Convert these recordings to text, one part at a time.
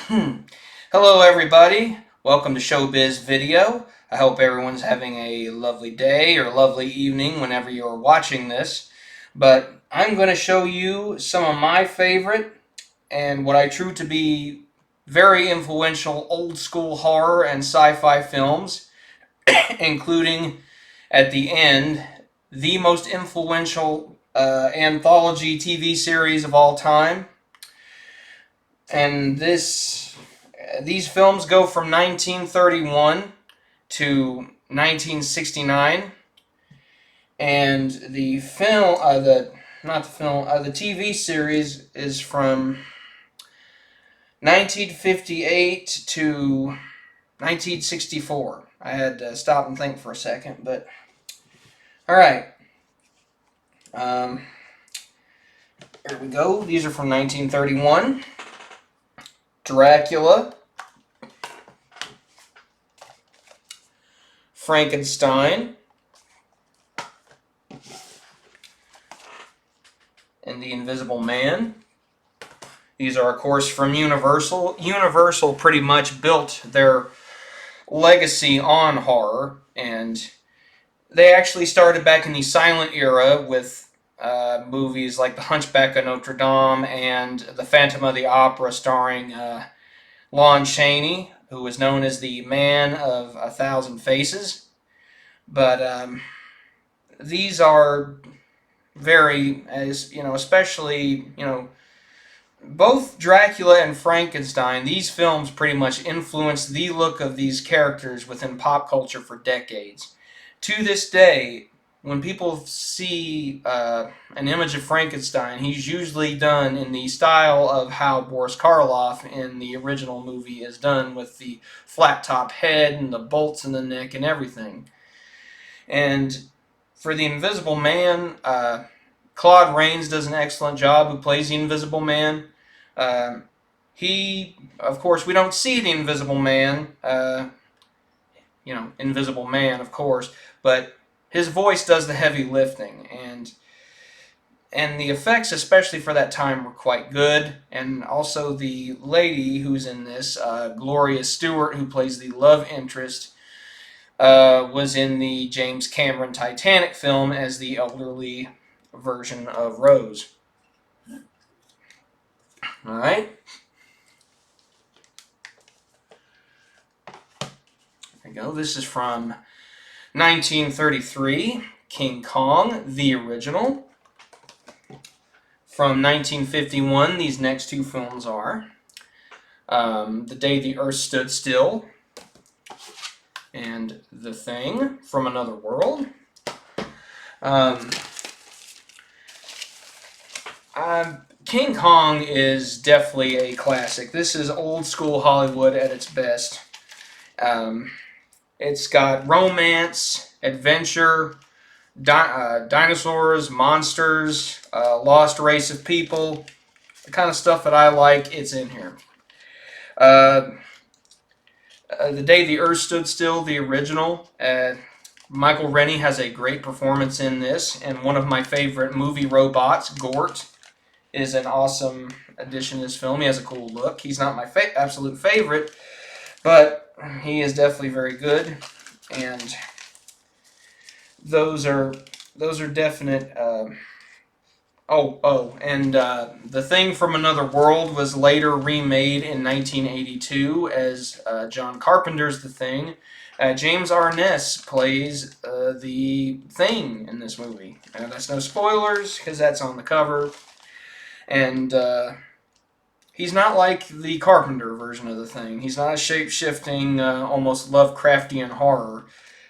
Hello everybody, welcome to Showbiz Video. I hope everyone's having a lovely day or lovely evening whenever you're watching this. But I'm going to show you some of my favorite and what I true to be very influential old school horror and sci-fi films, including at the end the most influential anthology TV series of all time. And these films go from 1931 to 1969, and the film, the TV series is from 1958 to 1964. I had to stop and think for a second, but all right. Um, Here we go. These are from 1931. Dracula, Frankenstein, and The Invisible Man. These are, of course, from Universal. Universal pretty much built their legacy on horror, and they actually started back in the silent era with movies like The Hunchback of Notre Dame and The Phantom of the Opera, starring Lon Chaney, who was known as the Man of a Thousand Faces. But these are very, as you know, especially both Dracula and Frankenstein, these films pretty much influenced the look of these characters within pop culture for decades. To this day, when people see an image of Frankenstein, he's usually done in the style of how Boris Karloff in the original movie is done, with the flat top head and the bolts in the neck and everything. And for the Invisible Man, Claude Rains does an excellent job, who plays the Invisible Man. Uh, of course, we don't see the Invisible Man, Invisible Man, of course, but his voice does the heavy lifting, and the effects, especially for that time, were quite good. And also the lady who's in this, Gloria Stewart, who plays the love interest, was in the James Cameron Titanic film as the elderly version of Rose. All right. There we go. This is from 1933, King Kong, the original. From 1951, these next two films are The Day the Earth Stood Still and The Thing from Another World. Um, King Kong is definitely a classic. This is old school Hollywood at its best. It's got romance, adventure, dinosaurs, monsters, lost race of people, the kind of stuff that I like. It's in here. Uh, the Day the Earth Stood Still, the original. Michael Rennie has a great performance in this, and one of my favorite movie robots, Gort, is an awesome addition to this film. He has a cool look. He's not my absolute favorite, but he is definitely very good, and those are definite. The Thing from Another World was later remade in 1982 as John Carpenter's The Thing. James Arness plays the Thing in this movie. That's no spoilers, because that's on the cover. And he's not like the Carpenter version of The Thing. He's not a shape-shifting, almost Lovecraftian horror,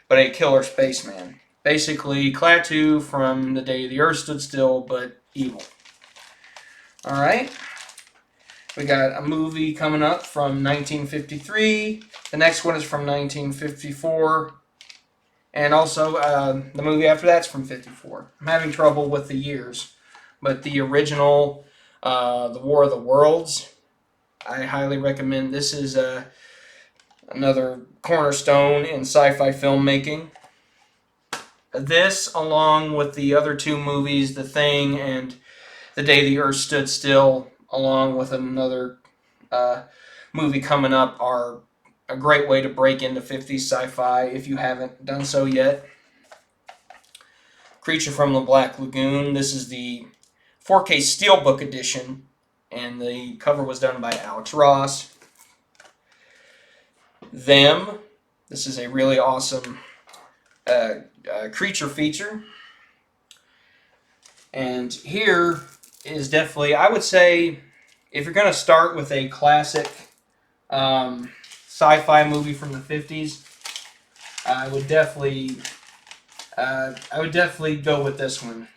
but a killer spaceman. Basically, Klaatu from The Day the Earth Stood Still, but evil. Alright. We got a movie coming up from 1953. The next one is from 1954. And also, the movie after that's from 54. I'm having trouble with the years. But the original, The War of the Worlds, I highly recommend. This is another cornerstone in sci-fi filmmaking. This, along with the other two movies, The Thing and The Day the Earth Stood Still, along with another movie coming up are a great way to break into 50s sci-fi if you haven't done so yet. Creature from the Black Lagoon. This is the 4K Steelbook edition, and the cover was done by Alex Ross. Them. This is a really awesome creature feature. And here is definitely, I would say, if you're going to start with a classic sci-fi movie from the 50s, I would definitely go with this one.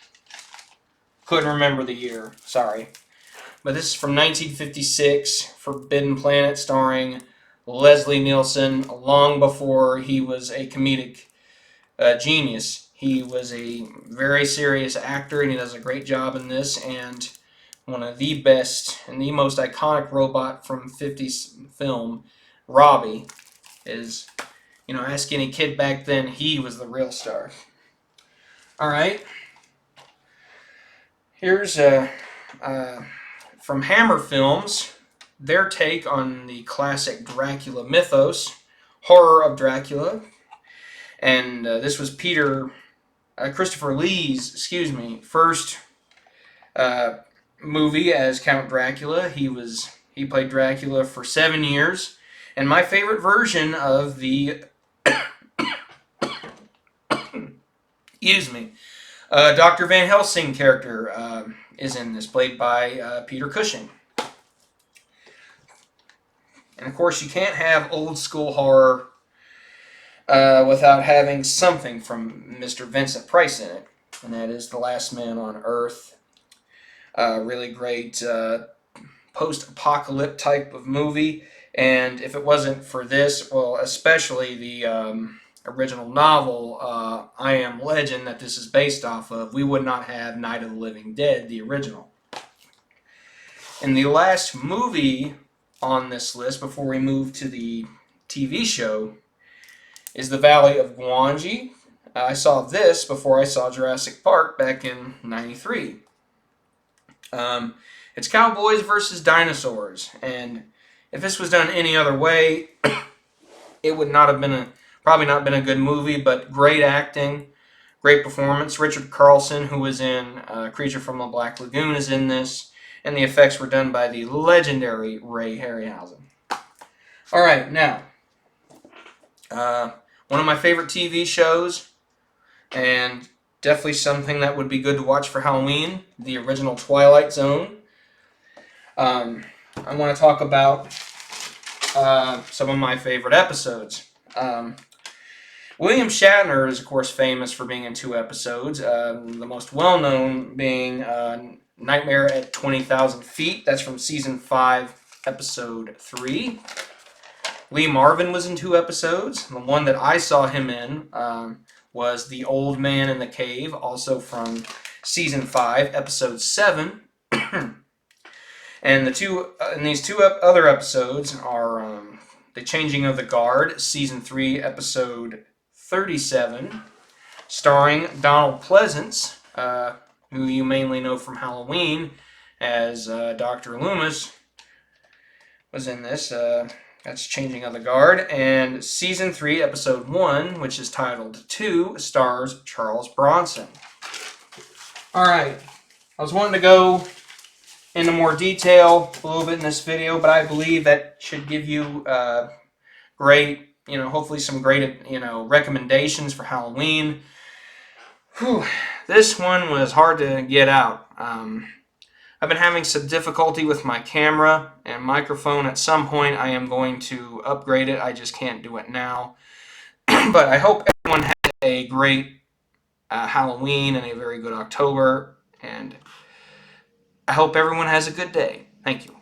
Couldn't remember the year, sorry. But this is from 1956, Forbidden Planet, starring Leslie Nielsen, long before he was a comedic genius. He was a very serious actor, and he does a great job in this, and one of the best and the most iconic robot from 50s film, Robbie, is, ask any kid back then, he was the real star. Alright. Here's from Hammer Films, their take on the classic Dracula mythos, Horror of Dracula. And this was Christopher Lee's, first movie as Count Dracula. He played Dracula for 7 years, and my favorite version of the Dr. Van Helsing character is in this, played by Peter Cushing. And of course, you can't have old school horror without having something from Mr. Vincent Price in it, and that is The Last Man on Earth. Really great post-apocalyptic type of movie, and if it wasn't for this, well, especially the original novel, I Am Legend, that this is based off of, we would not have Night of the Living Dead, the original. And the last movie on this list, before we move to the TV show, is The Valley of Gwangi. I saw this before I saw Jurassic Park back in '93. It's cowboys versus dinosaurs, and if this was done any other way, it would not have been probably not been a good movie, but great acting, great performance. Richard Carlson, who was in Creature from the Black Lagoon, is in this, and the effects were done by the legendary Ray Harryhausen. Alright, now, one of my favorite TV shows, and definitely something that would be good to watch for Halloween, the original Twilight Zone. I want to talk about some of my favorite episodes. William Shatner is, of course, famous for being in 2 episodes. The most well-known being Nightmare at 20,000 Feet. That's from Season 5, Episode 3. Lee Marvin was in 2 episodes. The one that I saw him in was The Old Man in the Cave, also from Season 5, Episode 7. And these two other episodes are The Changing of the Guard, Season 3, Episode 37, starring Donald Pleasance, who you mainly know from Halloween as Dr. Loomis, was in this. That's Changing of the Guard. And Season 3, Episode 1, which is titled 2, stars Charles Bronson. Alright, I was wanting to go into more detail a little bit in this video, but I believe that should give you great, hopefully some great, recommendations for Halloween. Whew, this one was hard to get out. I've been having some difficulty with my camera and microphone. At some point, I am going to upgrade it. I just can't do it now. But I hope everyone has a great Halloween and a very good October, and I hope everyone has a good day. Thank you.